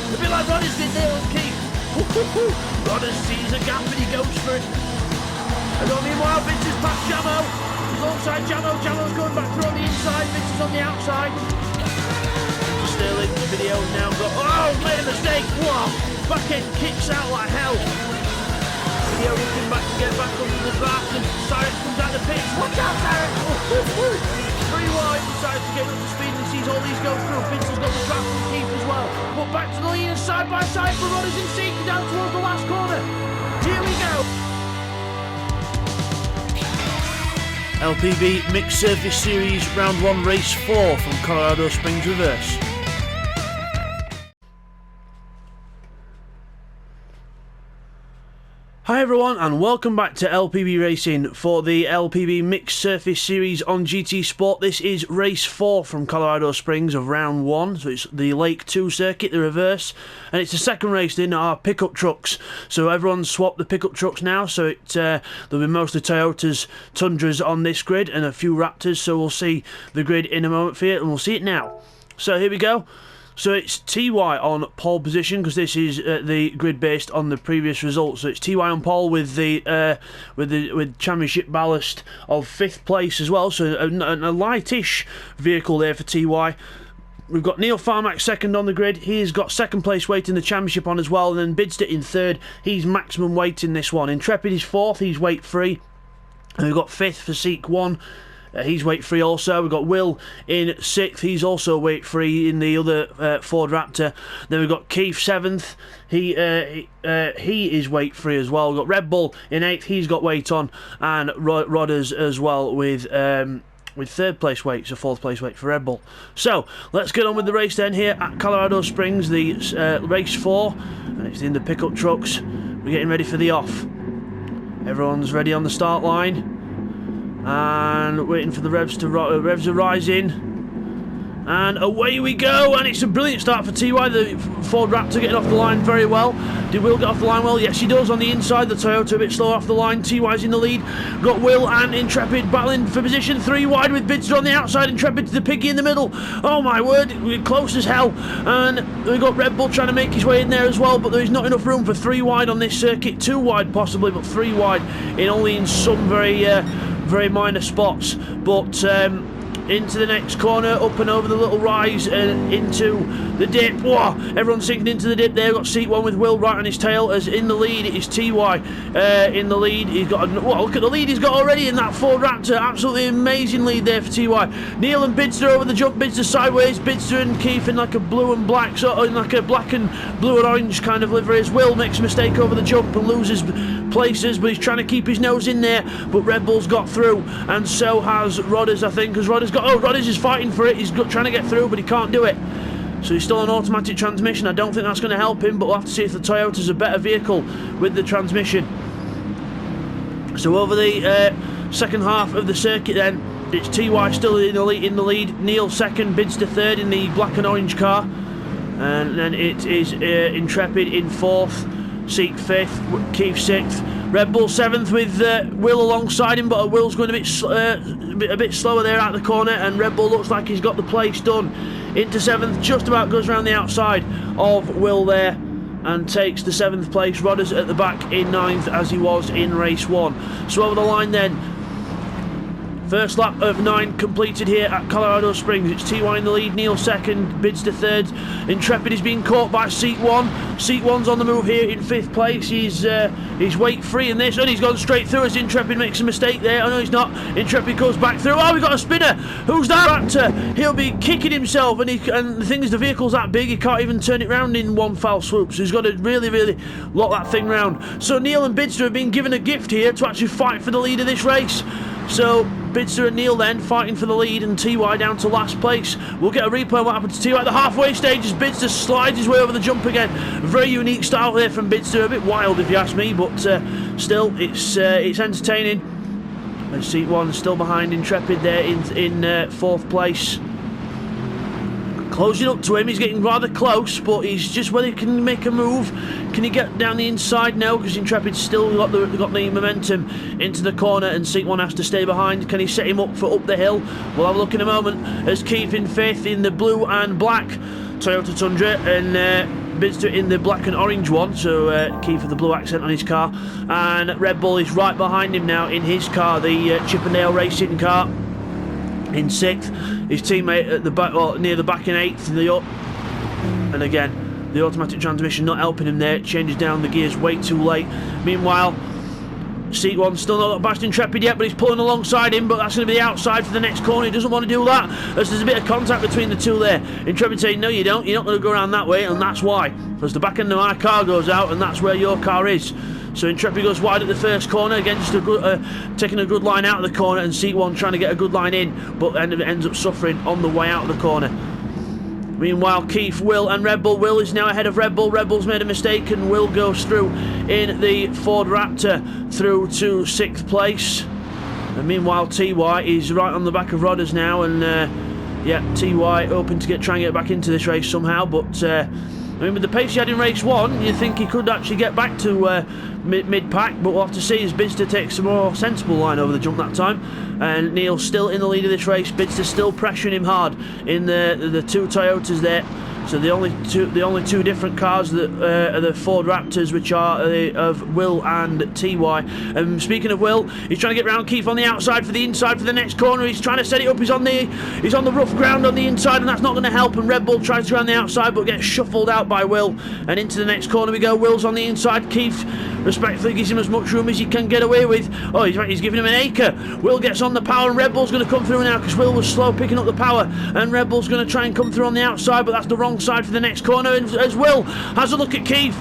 A bit like Roddy's did there on Keith. Roddy sees a gap and he goes for it. And meanwhile, Vince is past Jamo. He's alongside Jamo. Jamo's going back through on the inside. Vince is on the outside. Sterling, video now got. Oh, made a mistake. Whoa. Back end kicks out like hell. Video looking back to get back under the draft. And Cyrus comes out the pitch. Watch out, Cyrus. 3 wide. Decides to get up to speed and sees all these go through. Vince has got the draft and Keith as well. But back to the lead and side by side for Roddy's in seat down towards the last corner. Here we go. LPB Mixed Surface Series Round 1 Race 4 from Colorado Springs Reverse. Hi everyone and welcome back to LPB Racing for the LPB Mixed Surface Series on GTSport. This is Race 4 from Colorado Springs of Round 1, so it's the Lake 2 circuit, the reverse, and it's the second race in our pickup trucks. So everyone's swapped the pickup trucks now, so there'll be mostly Toyotas, Tundras on this grid and a few Raptors, so we'll see the grid in a moment for you and we'll see it now. So here we go. So it's TY on pole position because this is the grid based on the previous results. So it's TY on pole with the championship ballast of 5th place as well. So a lightish vehicle there for TY. We've got Neil Farmack second on the grid. He's got 2nd place weight in the championship on as well. And then Bidster in 3rd. He's maximum weight in this one. Intrepid is 4th. He's weight free. And we've got 5th for Seek 1. He's weight free also. We've got Will in 6th. He's also weight free in the other Ford Raptor. Then we've got Keith 7th. He is weight free as well. We've got Red Bull in 8th. He's got weight on, and Rodders as well with 3rd place weight, so 4th place weight for Red Bull. So let's get on with the race then here at Colorado Springs, the race 4, and it's in the pickup trucks. We're getting ready for the off. Everyone's ready on the start line. And waiting for the revs to rise in, and away we go. And it's a brilliant start for TY. The Ford Raptor getting off the line very well. Did Will get off the line well? Yes, he does. On the inside, the Toyota a bit slower off the line. TY's in the lead. Got Will and Intrepid battling for position. 3 wide with Bidster on the outside. Intrepid to the piggy in the middle. Oh my word, we're close as hell. And we've got Red Bull trying to make his way in there as well, but there is not enough room for 3 wide on this circuit. 2 wide possibly, but 3 wide only in some very minor spots. But into the next corner, up and over the little rise and into the dip. Whoa, everyone's sinking into the dip there. We've got seat 1 with Will right on his tail. As in the lead, it is TY in the lead. He's got look at the lead he's got already in that Ford Raptor. Absolutely amazing lead there for TY. Neil and Bidster over the jump. Bidster sideways. Bidster and Keith in like a blue and black, sort of like a black and blue and orange kind of livery. As Will makes a mistake over the jump and loses places, but he's trying to keep his nose in there. But Red Bull's got through, and so has Rodders, I think, because Rodders is fighting for it. He's trying to get through, but he can't do it. So he's still on automatic transmission. I don't think that's going to help him, but we'll have to see if the Toyota's a better vehicle with the transmission. So over the second half of the circuit then, it's TY still in the lead. Neil 2nd, Bidster 3rd in the black and orange car. And then it is Intrepid in 4th, Seek 5th, Keith 6th. Red Bull 7th with Will alongside him, but Will's going a bit slower there at the corner, and Red Bull looks like he's got the place done. Into 7th, just about goes around the outside of Will there and takes the 7th place. Rodders at the back in 9th as he was in race 1. So over the line then, first lap of 9 completed here at Colorado Springs. It's TY in the lead, Neil 2nd, Bidster 3rd. Intrepid is being caught by Seat 1. Seat 1's on the move here in 5th place. He's weight free in this, and he's gone straight through as Intrepid makes a mistake there. Oh no, he's not. Intrepid goes back through. Oh, we got a spinner. Who's that? Raptor. He'll be kicking himself, and the thing is, the vehicle's that big, he can't even turn it round in one foul swoop. So he's got to really, really lock that thing round. So Neil and Bidster have been given a gift here to actually fight for the lead of this race. So Bidster and Neil then fighting for the lead, and TY down to last place. We'll get a replay on what happened to TY at the halfway stage as Bidster slides his way over the jump again. Very unique style there from Bidster, a bit wild if you ask me, but still it's entertaining. And Seat 1 still behind Intrepid there in 4th place. Closing up to him, he's getting rather close, but he's just whether he can make a move. Can he get down the inside? No, because Intrepid's still got the momentum into the corner, and Seat 1 has to stay behind. Can he set him up for up the hill? We'll have a look in a moment as Keith in 5th in the blue and black Toyota Tundra, and Bidster in the black and orange one, so Keith with the blue accent on his car, and Red Bull is right behind him now in his car, the Chippendale Racing car, in 6th. His teammate at the back, well, near the back in 8th. And again, the automatic transmission not helping him there. It changes down the gears way too late. Meanwhile, Seat 1 still not got past Intrepid yet, but he's pulling alongside him, but that's going to be the outside for the next corner. He doesn't want to do that, as there's a bit of contact between the two there. Intrepid saying, no you don't, you're not going to go around that way, and that's why. Because the back end of my car goes out, and that's where your car is. So Intrepid goes wide at the first corner, again just a good, taking a good line out of the corner, and Seat 1 trying to get a good line in, but ends up suffering on the way out of the corner. Meanwhile, Keith, Will and Red Bull. Will is now ahead of Red Bull. Red Bull's made a mistake and Will goes through in the Ford Raptor through to 6th place. And meanwhile, TY is right on the back of Rodders now, and yeah, TY hoping to try and get back into this race somehow, but I mean, with the pace he had in race 1, you'd think he could actually get back to mid-pack, but we'll have to see as Bidster takes a more sensible line over the jump that time. And Neil's still in the lead of this race. Bidster still pressuring him hard in the two Toyotas there. So the only two different cars that are the Ford Raptors, which are of Will and TY. Speaking of Will, he's trying to get round Keith on the outside for the inside for the next corner. He's trying to set it up. He's on the rough ground on the inside, and that's not going to help. And Red Bull tries to go on the outside, but gets shuffled out by Will. And into the next corner we go. Will's on the inside. Keith respectfully gives him as much room as he can get away with. Oh, he's giving him an acre. Will gets on the power, and Red Bull's going to come through now because Will was slow picking up the power. And Red Bull's going to try and come through on the outside, but that's the wrong side for the next corner. And as Will has a look at Keith,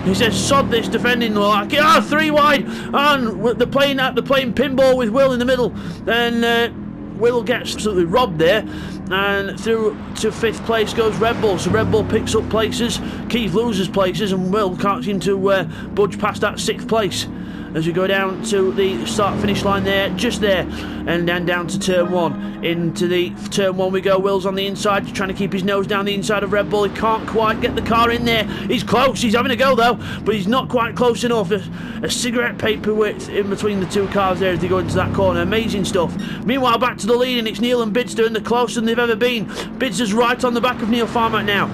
he says, sod this defending like, 3 wide, and they're playing pinball with Will in the middle. Then Will gets absolutely robbed there, and through to 5th place goes Red Bull. So Red Bull picks up places, Keith loses places, and Will can't seem to budge past that 6th place. As we go down to the start-finish line there, just there, and then down to turn 1. Into the turn 1 we go. Will's on the inside, trying to keep his nose down the inside of Red Bull. He can't quite get the car in there. He's close, he's having a go though, but he's not quite close enough. A cigarette paper width in between the two cars there as they go into that corner. Amazing stuff. Meanwhile, back to the lead, and it's Neil and Bidster, and they're closer than they've ever been. Bidster's right on the back of Neil Farmack now.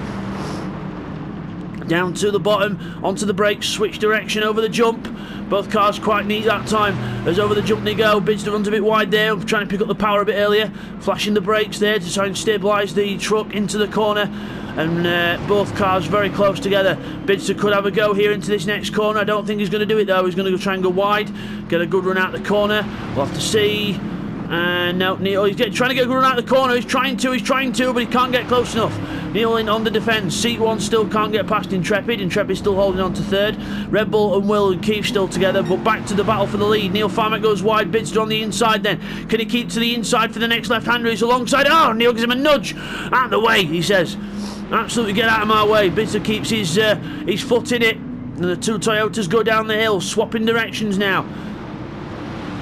Down to the bottom, onto the brakes, switch direction over the jump. Both cars quite neat that time, as over the jump they go. Bidster runs a bit wide there, trying to pick up the power a bit earlier. Flashing the brakes there to try and stabilise the truck into the corner. And both cars very close together. Bidster could have a go here into this next corner. I don't think he's going to do it though. He's going to try and go wide, get a good run out the corner. We'll have to see. And now Neil, he's trying to get a good run out the corner. He's trying to, but he can't get close enough. Neil in on the defence. Seat 1 still can't get past Intrepid. Intrepid still holding on to 3rd. Red Bull and Will and Keith still together, but back to the battle for the lead. Neil Farmack goes wide. Bidster on the inside then. Can he keep to the inside for the next left-hander? He's alongside. Oh, Neil gives him a nudge. Out of the way, he says. Absolutely get out of my way. Bidster keeps his foot in it. And the two Toyotas go down the hill, swapping directions now.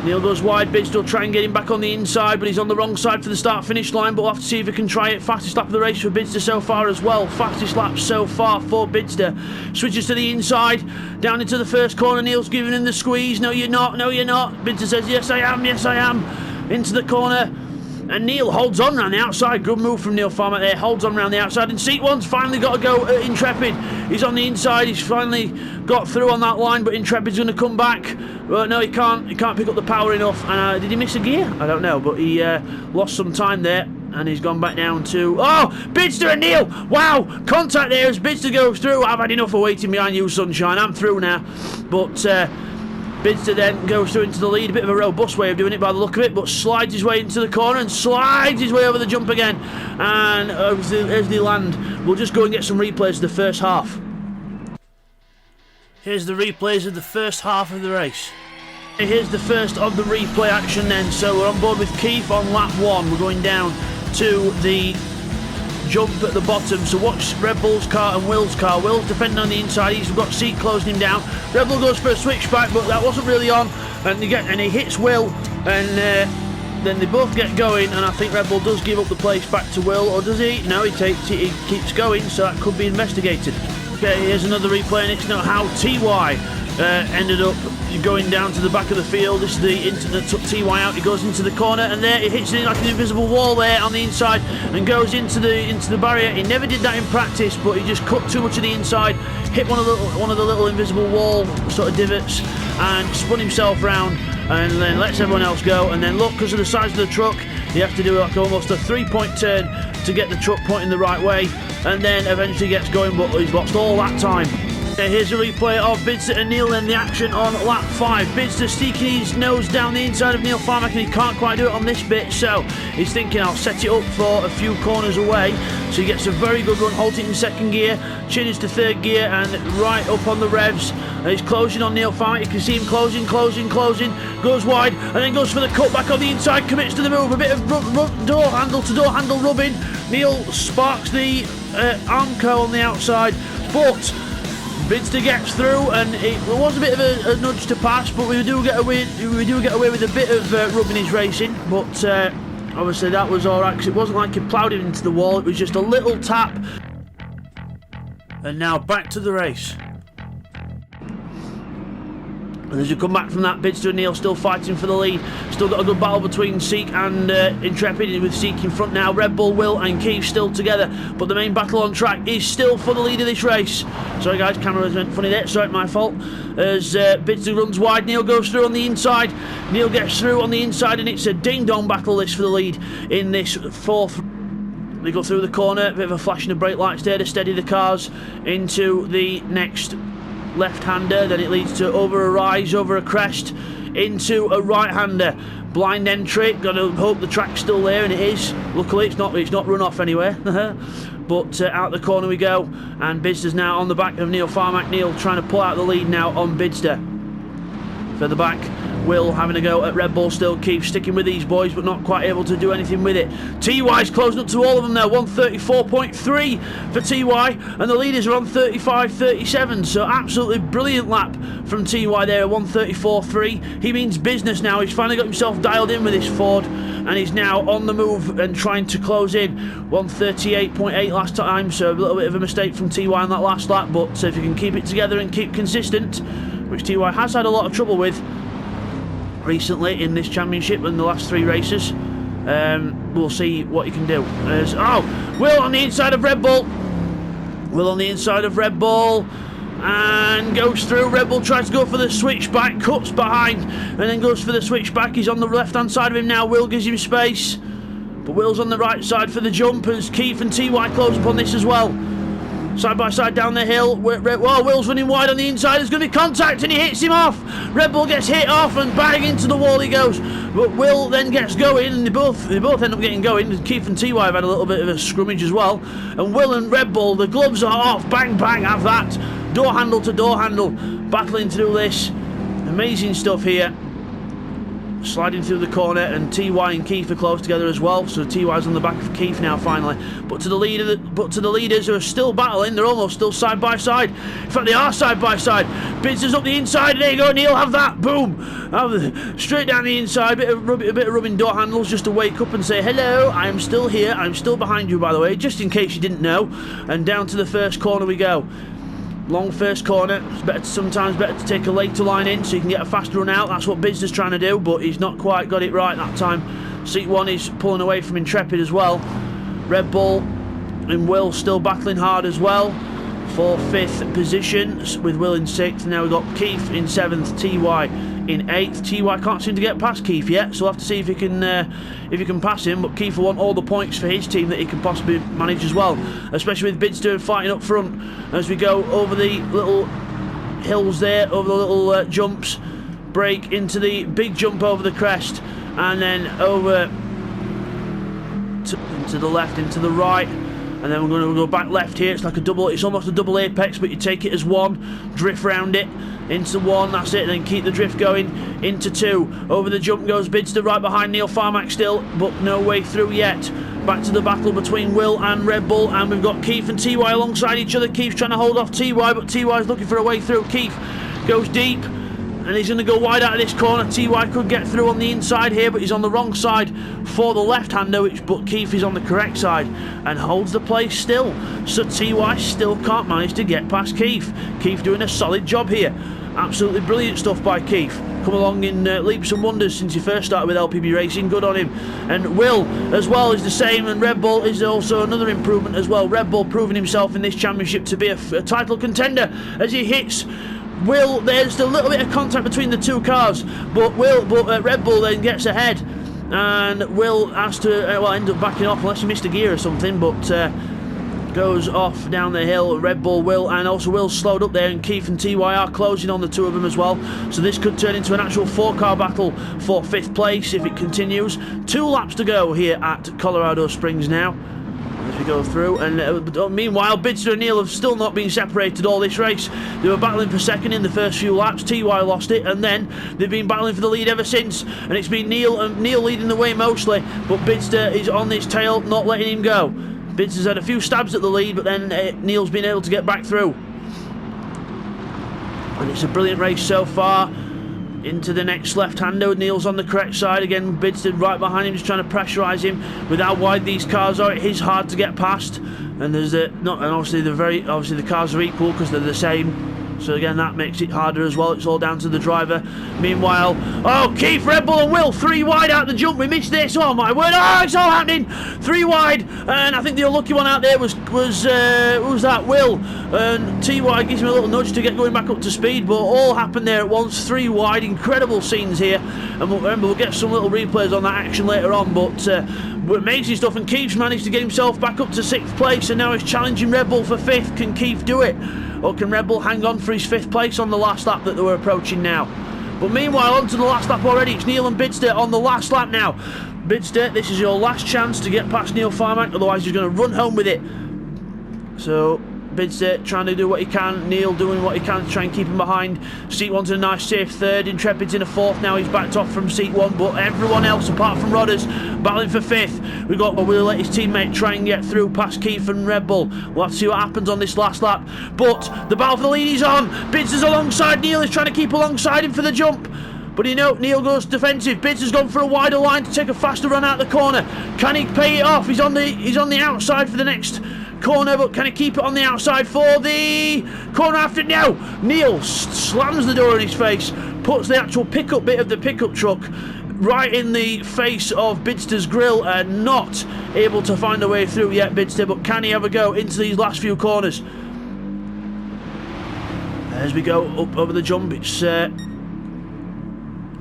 Neil goes wide, Bidster will try and get him back on the inside, but he's on the wrong side for the start-finish line, but we'll have to see if he can try it. Fastest lap of the race for Bidster so far as well. Fastest lap so far for Bidster. Switches to the inside, down into the first corner. Neil's giving him the squeeze. No, you're not. No, you're not. Bidster says, yes, I am. Yes, I am. Into the corner. And Neil holds on round the outside. Good move from Neil Farmack there. Holds on round the outside. And Seat 1's finally got to go at Intrepid. He's on the inside. He's finally got through on that line, but Intrepid's going to come back. But no, he can't. He can't pick up the power enough. And did he miss a gear? I don't know. But he lost some time there. And he's gone back down to... Oh! Bidster and Neil! Wow! Contact there as Bidster goes through. I've had enough of waiting behind you, sunshine. I'm through now. But... Bidster then goes through into the lead. A bit of a robust way of doing it by the look of it, but slides his way into the corner and slides his way over the jump again. And as they land, we'll just go and get some replays of the first half. Here's the replays of the first half of the race. Here's the first of the replay action then. So we're on board with Keith on lap 1. We're going down to the jump at the bottom, so watch Red Bull's car and Will's car. Will's defending on the inside, he's got Seat closing him down. Red Bull goes for a switchback, but that wasn't really on, and he hits Will, and then they both get going, and I think Red Bull does give up the place back to Will, or does he? No, he keeps going, so that could be investigated. Okay, here's another replay, and it's now how TY ended up going down to the back of the field. This is the that took TY out. He goes into the corner, and there he hits it like an invisible wall there on the inside, and goes into the barrier. He never did that in practice, but he just cut too much of the inside, hit one of the little invisible wall sort of divots, and spun himself round, and then lets everyone else go. And then look, because of the size of the truck, you have to do like almost a 3-point turn to get the truck pointing the right way, and then eventually gets going, but he's lost all that time. Here's a replay of Bidster and Neil in the action on lap 5. Bidster sneaking his nose down the inside of Neil Farmack, and he can't quite do it on this bit, so he's thinking, I'll set it up for a few corners away. So he gets a very good run, halting in second gear, changes to third gear, and right up on the revs. And he's closing on Neil Farmack. You can see him closing, goes wide, and then goes for the cut back on the inside, commits to the move, a bit of door handle to door handle rubbing. Neil sparks the Armco on the outside, but Bidster gets through, and it was a bit of a nudge to pass, but we do get away with a bit of rubbing his racing. But obviously that was alright, because it wasn't like he ploughed it into the wall, it was just a little tap. And now back to the race. And as you come back from that, Bidster and Neil still fighting for the lead. Still got a good battle between Seek and Intrepid, with Seek in front now. Red Bull, Will and Keith still together, but the main battle on track is still for the lead of this race. Sorry guys, camera went funny there, sorry, my fault. As Bidster runs wide, Neil goes through on the inside. Neil gets through on the inside, and it's a ding-dong battle this for the lead in this fourth. They go through the corner, a bit of a flashing of brake lights there to steady the cars into the next left-hander. Then it leads to over a rise, over a crest, into a right-hander. Blind entry, gotta hope the track's still there, and it is. Luckily it's not run off anywhere. But out the corner we go, and Bidster's now on the back of Neil Farmack. Neil trying to pull out the lead now on Bidster. Further back, Will having a go at Red Bull still. Keith sticking with these boys, but not quite able to do anything with it. TY's closing up to all of them now. 134.3 for TY, and the leaders are on 35.37. So absolutely brilliant lap from TY there at 134.3. He means business now. He's finally got himself dialed in with this Ford, and he's now on the move and trying to close in. 138.8 last time, so a little bit of a mistake from TY on that last lap. But if you can keep it together and keep consistent, which TY has had a lot of trouble with recently in this championship and the last 3 races, we'll see what he can do. Will on the inside of Red Bull. Will on the inside of Red Bull, and goes through. Red Bull tries to go for the switchback, cuts behind, and then goes for the switchback. He's on the left hand side of him now. Will gives him space, but Will's on the right side for the jump, as Keith and TY close up on this as well. Side by side down the hill. Will's running wide on the inside. There's going to be contact, and he hits him off. Red Bull gets hit off, and bang into the wall he goes. But Will then gets going, and they both end up getting going. Keith and TY have had a little bit of a scrummage as well. And Will and Red Bull, the gloves are off. Bang, bang, have that. Door handle to door handle. Battling through this. Amazing stuff here. Sliding through the corner, and TY and Keith are close together as well. So TY's on the back of Keith now finally. But to the leaders who are still battling, they're almost still side by side. In fact, they are side by side. Bidster's up the inside. There you go, Neil. Have that. Boom. Straight down the inside. A bit of rubbing door handles just to wake up and say hello. I'm still here. I'm still behind you, by the way, just in case you didn't know. And down to the first corner we go. Long first corner. It's sometimes better to take a later line in so you can get a faster run out. That's what Bidster's trying to do, but he's not quite got it right that time. Seat 1 is pulling away from Intrepid as well. Red Bull and Will still battling hard as well for 5th position, with Will in 6th. Now we've got Keith in 7th, TY in 8th. TY can't seem to get past Keith yet, so we'll have to see if he can pass him. But Keith will want all the points for his team that he can possibly manage as well, especially with Bidster fighting up front as we go over the little hills there, over the little jumps, break into the big jump over the crest, and then over to the left, into the right. And then we're going to go back left here. It's like it's almost a double apex, but you take it as 1, drift round it, into 1, that's it, and then keep the drift going, into 2. Over the jump goes Bidster, right behind Neil Farmack still, but no way through yet. Back to the battle between Will and Red Bull, and we've got Keith and TY alongside each other. Keith's trying to hold off TY, but TY's looking for a way through. Keith goes deep, and he's going to go wide out of this corner. TY could get through on the inside here, but he's on the wrong side for the left-hander, but Keith is on the correct side and holds the place still. So TY still can't manage to get past Keith. Keith doing a solid job here. Absolutely brilliant stuff by Keith. Come along in leaps and wonders since he first started with LPB Racing. Good on him. And Will as well is the same, and Red Bull is also another improvement as well. Red Bull proving himself in this championship to be a title contender as he hits Will. There's a little bit of contact between the two cars, but Red Bull then gets ahead, and Will has to end up backing off unless he missed a gear or something, but goes off down the hill. Red Bull, Will, and also Will's slowed up there, and Keith and TY are closing on the two of them as well, so this could turn into an actual 4-car battle for 5th place if it continues. 2 laps to go here at Colorado Springs now as we go through, and meanwhile Bidster and Neil have still not been separated all this race. They were battling for second in the first few laps. TY lost it, and then they've been battling for the lead ever since, and it's been Neil leading the way mostly, but Bidster is on his tail, not letting him go. Bidster's had a few stabs at the lead, but then Neil's been able to get back through. And it's a brilliant race so far. Into the next left-hander. Neil's on the correct side again. Bidster right behind him, just trying to pressurise him. With how wide these cars are, it is hard to get past. And there's obviously the cars are equal because they're the same. So again, that makes it harder as well. It's all down to the driver. Meanwhile, Keith, Red Bull and Will 3 wide out the jump. We missed this. Oh my word! Oh, it's all happening. 3 wide, and I think the unlucky one out there was that Will. And TY gives him a little nudge to get going back up to speed, but all happened there at once. 3 wide, incredible scenes here. And remember, we'll get some little replays on that action later on. But amazing stuff. And Keith's managed to get himself back up to 6th place, and now he's challenging Red Bull for 5th. Can Keith do it? Or can Red Bull hang on for his 5th place on the last lap that they were approaching now? But meanwhile, on to the last lap already. It's Neil and Bidster on the last lap now. Bidster, this is your last chance to get past Neil Farmack, otherwise he's going to run home with it. So Bidster trying to do what he can, Neil doing what he can to try and keep him behind. Seat 1's a nice safe 3rd, Intrepid's in a 4th now, he's backed off from seat 1, but everyone else apart from Rodders battling for 5th. We'll let his teammate try and get through past Keith and Red Bull. We'll have to see what happens on this last lap, but the battle for the lead is on. Bidster's alongside Neil, is trying to keep alongside him for the jump. But Neil goes defensive. Bidster's gone for a wider line to take a faster run out the corner. Can he pay it off? He's on the outside for the next corner, but can he keep it on the outside for the corner after? No! Neil slams the door in his face, puts the actual pickup bit of the pickup truck right in the face of Bidster's grill, and not able to find a way through yet, Bidster, but can he have a go into these last few corners? As we go up over the jump, it's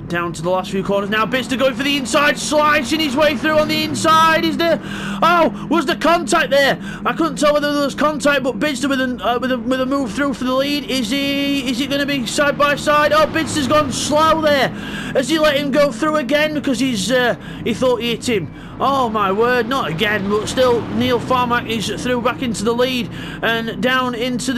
down to the last few corners now. Bidster going for the inside, slicing his way through on the inside. Is there? Oh, was the contact there? I couldn't tell whether there was contact, but Bidster with a move through for the lead. Is it going to be side by side? Oh, Bidster's gone slow there. Has he let him go through again because he thought he hit him? Oh my word, not again, but still Neil Farmack is through back into the lead and down into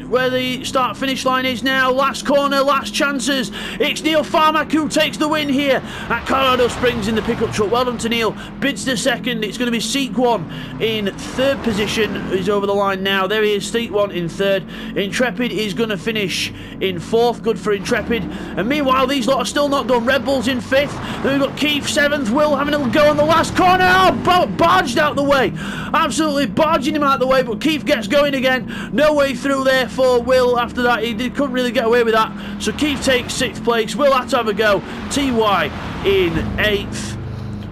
where the start finish line is now. Last corner, last chances. It's Neil Farmack who takes the win here at Colorado Springs in the pickup truck. Well done to Neil. Bidster second. It's going to be Seat 1 in 3rd position. He's over the line now. There he is, Seat 1 in 3rd. Intrepid is going to finish in 4th. Good for Intrepid. And meanwhile, these lot are still not done. Red Bull's in 5th. Then we've got Keith 7th. Will having a little go on the last corner. Oh, barged out the way. Absolutely barging him out the way, but Keith gets going again. No way through there for Will. After that, couldn't really get away with that. So Keith takes 6th place. Will had to have a go. TY in 8th.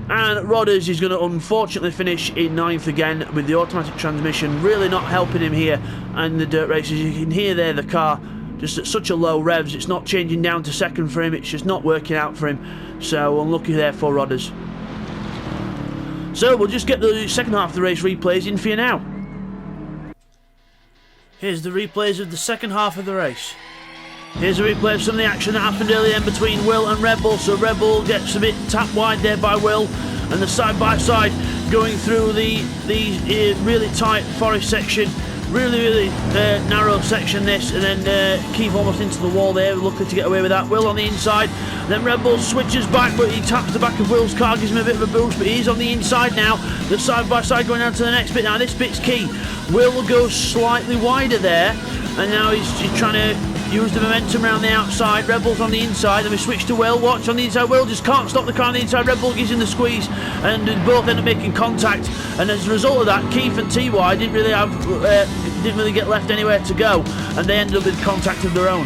And Rodders is going to unfortunately finish in 9th again with the automatic transmission. Really not helping him here and the dirt races. You can hear there the car just at such a low revs. It's not changing down to 2nd for him. It's just not working out for him. So unlucky there for Rodders. So we'll just get the second half of the race replays in for you now. Here's the replays of the second half of the race. Here's a replay of some of the action that happened earlier in between Will and Red Bull. So Red Bull gets a bit tapped wide there by Will, and the side by side going through the really tight forest section. Really narrow section this, and then Keith almost into the wall there, lucky to get away with that. Will on the inside, then Red Bull switches back, but he taps the back of Will's car, gives him a bit of a boost, but he's on the inside now. The side by side going down to the next bit now. This bit's key. Will go slightly wider there, and now he's trying to use the momentum around the outside. Red Bull's on the inside, then we switch to Will. Watch on the inside. Will just can't stop the car on the inside. Red Bull gives him the squeeze, and both end up making contact. And as a result of that, Keith and TY didn't really get left anywhere to go, and they ended up with contact of their own.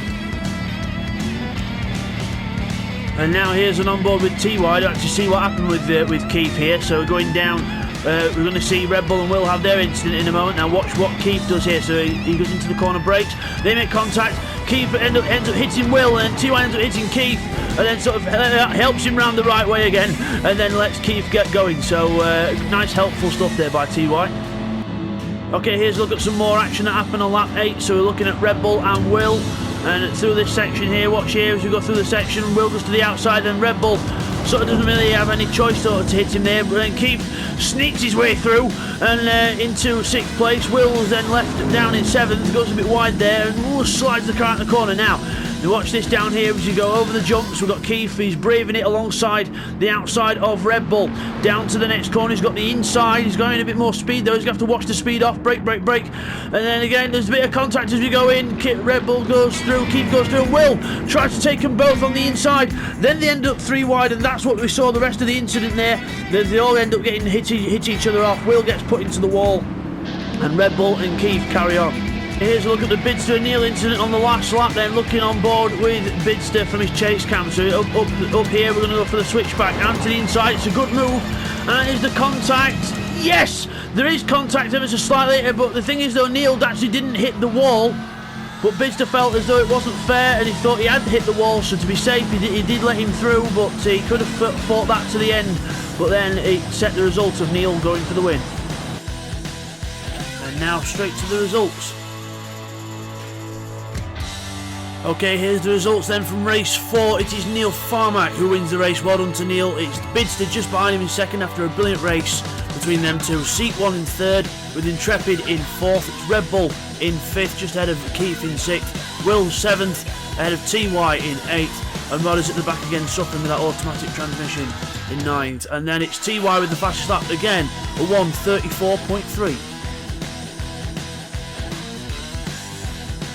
And now here's an onboard with TY to actually see what happened with Keith here. So going down, we're going to see Red Bull and Will have their incident in a moment. Now watch what Keith does here. So he goes into the corner, brakes, they make contact. Keith ends up hitting Will, and TY ends up hitting Keith, and then sort of helps him round the right way again, and then lets Keith get going. So nice helpful stuff there by TY. Okay, here's a look at some more action that happened on lap 8. So we're looking at Red Bull and Will, and through this section here, watch here as we go through the section, Will goes to the outside and Red Bull sort of doesn't really have any choice sort of to hit him there, but then Keith sneaks his way through and into 6th place. Will's then left down in 7th, goes a bit wide there and slides the car in the corner. Now watch this down here as you go over the jumps. We've got Keith, he's braving it alongside the outside of Red Bull. Down to the next corner, he's got the inside, he's going a bit more speed though, he's going to have to watch the speed off, brake, and then again there's a bit of contact as we go in. Red Bull goes through, Keith goes through, and Will tries to take them both on the inside, then they end up 3 wide, and that's what we saw the rest of the incident there. They all end up getting hit each other off. Will gets put into the wall, and Red Bull and Keith carry on. Here's a look at the Bidster and Neil incident on the last lap, then looking on board with Bidster from his chase cam. So up here we're going to go for the switchback and to the inside. It's a good move, and is the contact? Yes, there is contact ever so slightly, but the thing is though, Neil actually didn't hit the wall, but Bidster felt as though it wasn't fair and he thought he had hit the wall, so to be safe he did let him through, but he could have fought that to the end, but then it set the result of Neil going for the win. And now straight to the results. Okay, here's the results then from race 4. It is Neil Farmack who wins the race. Well done to Neil. It's Bidster just behind him in 2nd after a brilliant race between them two. Seat 1 in 3rd, with Intrepid in 4th. It's Red Bull in 5th, just ahead of Keith in 6th. Will 7th, ahead of TY in 8th. And Rod is at the back again, suffering with that automatic transmission in 9th. And then it's TY with the fastest lap again, a 1:34.3.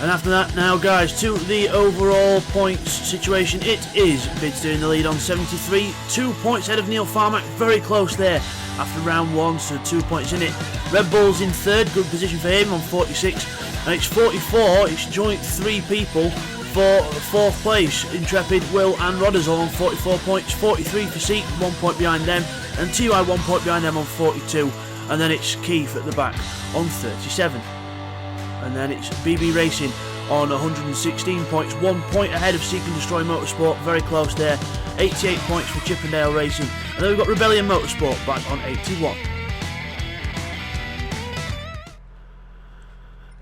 And after that now guys, to the overall points situation, it is Bidster in the lead on 73, 2 points ahead of Neil Farmack, very close there after round 1, so 2 points in it. Red Bull's in 3rd, good position for him on 46, and it's 44, it's joint 3 people for 4th place. Intrepid, Will and Rodders all on 44 points, 43 for Seat, 1 point behind them, and TY 1 point behind them on 42, and then it's Keith at the back on 37. And then it's BB Racing on 116 points, 1 point ahead of Seek and Destroy Motorsport, very close there, 88 points for Chippendale Racing. And then we've got Rebellion Motorsport back on 81.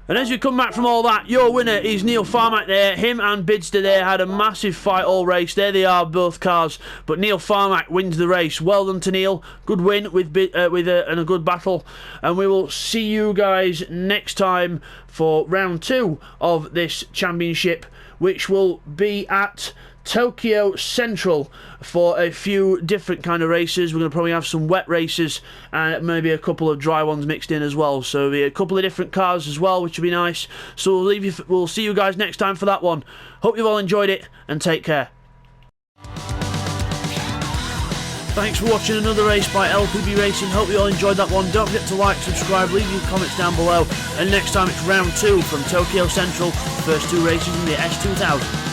And as we come back from all that, your winner is Neil Farmack there. Him and Bidster there had a massive fight all race. There they are, both cars. But Neil Farmack wins the race. Well done to Neil. Good win and a good battle. And we will see you guys next time for round 2 of this championship, which will be at Tokyo Central for a few different kind of races. We're going to probably have some wet races and maybe a couple of dry ones mixed in as well, so there'll be a couple of different cars as well, which will be nice. So we'll see you guys next time for that one. Hope you've all enjoyed it, and take care. Thanks for watching another race by LPB Racing. Hope you all enjoyed that one. Don't forget to like, subscribe, leave your comments down below, and next time it's round 2 from Tokyo Central, first 2 races in the S2000.